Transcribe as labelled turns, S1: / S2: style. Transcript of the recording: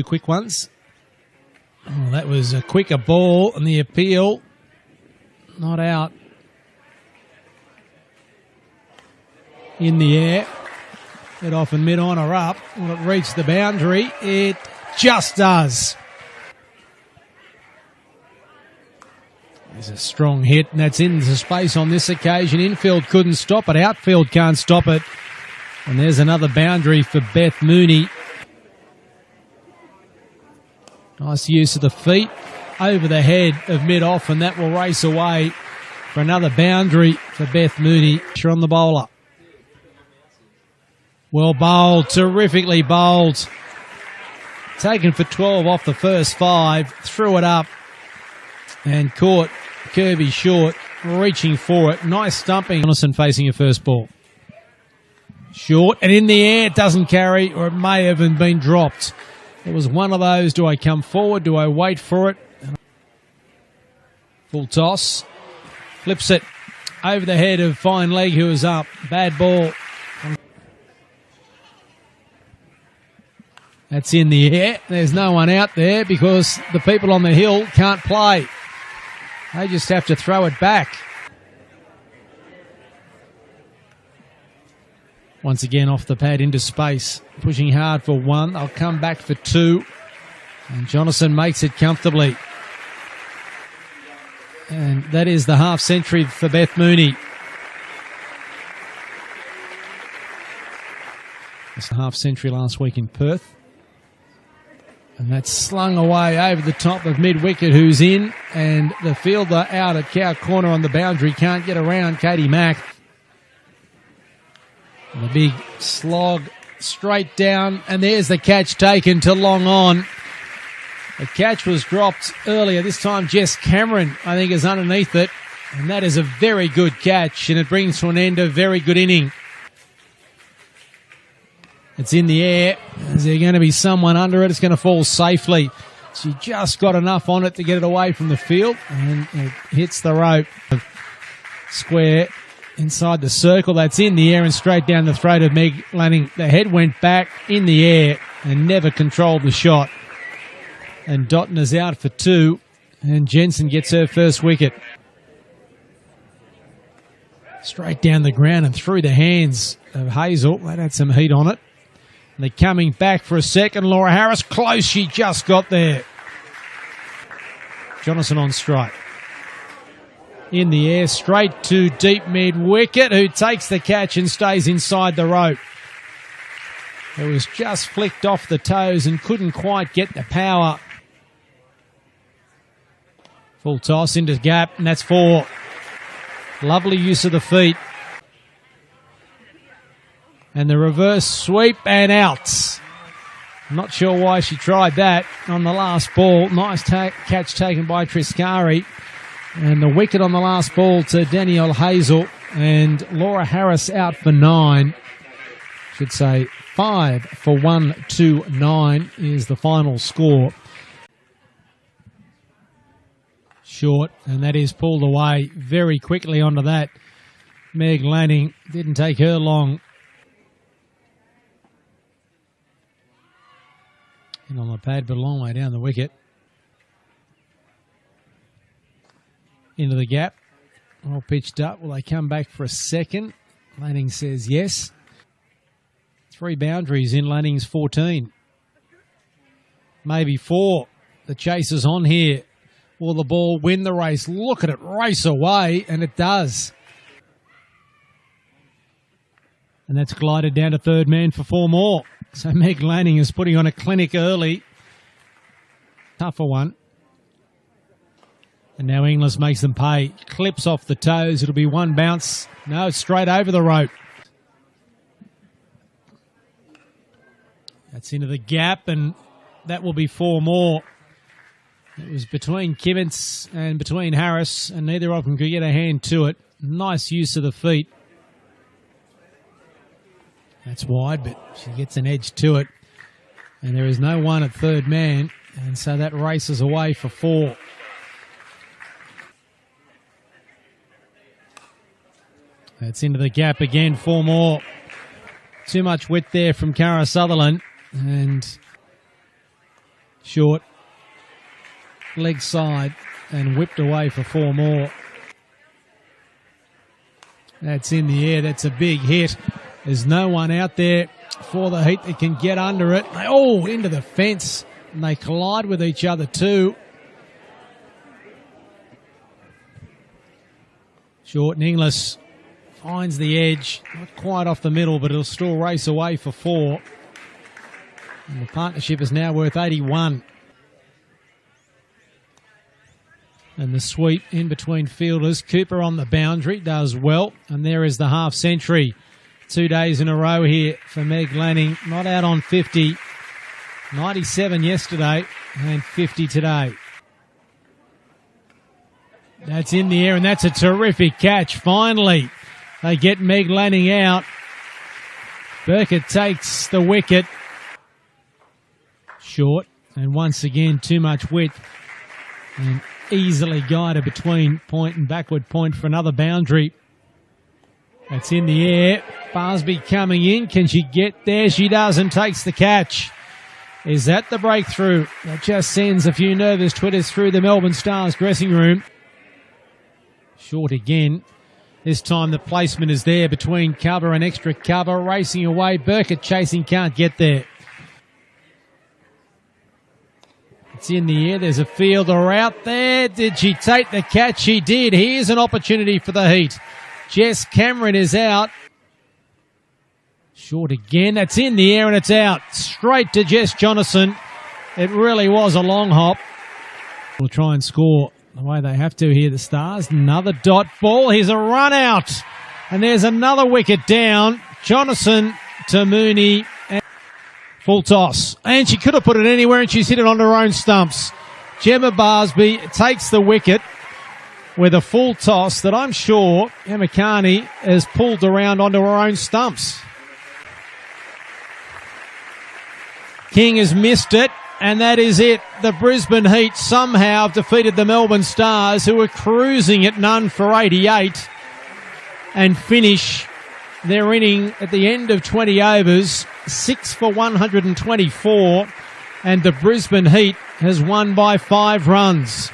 S1: quick ones. Oh, that was a quicker ball, and the appeal not out. In the air. Head off and mid-on or up. Will it reach the boundary? It just does. There's a strong hit, and that's into space on this occasion. Infield couldn't stop it. Outfield can't stop it. And there's another boundary for Beth Mooney. Nice use of the feet over the head of mid-off, and that will race away for another boundary for Beth Mooney. She's on the bowler. Well bowled, terrifically bowled. Taken for 12 off the first 5, threw it up and caught Kirby short, reaching for it. Nice stumping. Jonathan facing a first ball. Short and in the air, it doesn't carry, or it may have been dropped. It was one of those, do I come forward, do I wait for it? Full toss, flips it over the head of Fine Leg, who is up. Bad ball. That's in the air. There's no one out there because the people on the hill can't play. They just have to throw it back. Once again off the pad into space. Pushing hard for 1. They'll come back for 2. And Jonathan makes it comfortably. And that is the half century for Beth Mooney. It's a half century last week in Perth. And that's slung away over the top of mid-wicket, who's in. And the fielder out at Cow Corner on the boundary can't get around Katie Mack. And the big slog straight down. And there's the catch taken to long on. The catch was dropped earlier. This time Jess Cameron, I think, is underneath it. And that is a very good catch. And it brings to an end a very good inning. It's in the air. Is there going to be someone under it? It's going to fall safely. She just got enough on it to get it away from the field. And it hits the rope. Square inside the circle. That's in the air and straight down the throat of Meg Lanning. The head went back in the air and never controlled the shot. And Dotton is out for 2. And Jensen gets her first wicket. Straight down the ground and through the hands of Hazel. That had some heat on it. And they're coming back for a second. Laura Harris, close. She just got there. Jonathan on strike. In the air, straight to deep mid-wicket, who takes the catch and stays inside the rope. It was just flicked off the toes and couldn't quite get the power. Full toss into gap, and that's 4. Lovely use of the feet. And the reverse sweep and out. Not sure why she tried that on the last ball. Nice catch taken by Triscari. And the wicket on the last ball to Danielle Hazel. And Laura Harris out for 9. Should say 5 for 129 is the final score. Short, and that is pulled away very quickly onto that. Meg Lanning, didn't take her long. And on the pad, but a long way down the wicket. Into the gap. All pitched up. Will they come back for a second? Lanning says yes. 3 boundaries in Lanning's 14. Maybe 4. The chase is on here. Will the ball win the race? Look at it race away, and it does. And that's glided down to third man for 4 more. So Meg Lanning is putting on a clinic early. Tougher one. And now Inglis makes them pay. Clips off the toes. It'll be 1 bounce. No, it's straight over the rope. That's into the gap, and that will be 4 more. It was between Kimmins and between Harris, and neither of them could get a hand to it. Nice use of the feet. That's wide, but she gets an edge to it. And there is no one at third man, and so that races away for 4. That's into the gap again, 4 more. Too much width there from Cara Sutherland, and Short. Leg side and whipped away for 4 more. That's in the air. That's a big hit. There's no one out there for the Heat that can get under it. Oh, into the fence. And they collide with each other too. Short and Inglis finds the edge. Not quite off the middle, but it'll still race away for 4. And the partnership is now worth 81. And the sweep in between fielders. Cooper on the boundary does well. And there is the half century. 2 days in a row here for Meg Lanning. Not out on 50. 97 yesterday and 50 today. That's in the air and that's a terrific catch. Finally, they get Meg Lanning out. Burkett takes the wicket. Short. And once again, too much width. And easily guided between point and backward point for another boundary. That's in the air. Barsby coming in. Can she get there? She does and takes the catch. Is that the breakthrough? That just sends a few nervous twitters through the Melbourne Stars dressing room. Short again. This time the placement is there between cover and extra cover. Racing away. Burkett chasing. Can't get there. It's in the air. There's a fielder out there. Did she take the catch? She did. Here's an opportunity for the Heat. Jess Cameron is out. Short again. That's in the air and it's out. Straight to Jess Jonathan. It really was a long hop. We'll try and score the way they have to here, the Stars. Another dot ball. Here's a run out. And there's another wicket down. Jonathan to Mooney. Full toss. And she could have put it anywhere and she's hit it onto her own stumps. Gemma Barsby takes the wicket with a full toss that I'm sure Emma Carney has pulled around onto her own stumps. King has missed it, and that is it. The Brisbane Heat somehow have defeated the Melbourne Stars, who were cruising at none for 88, and finish their inning at the end of 20 overs, 6 for 124, and the Brisbane Heat has won by 5 runs.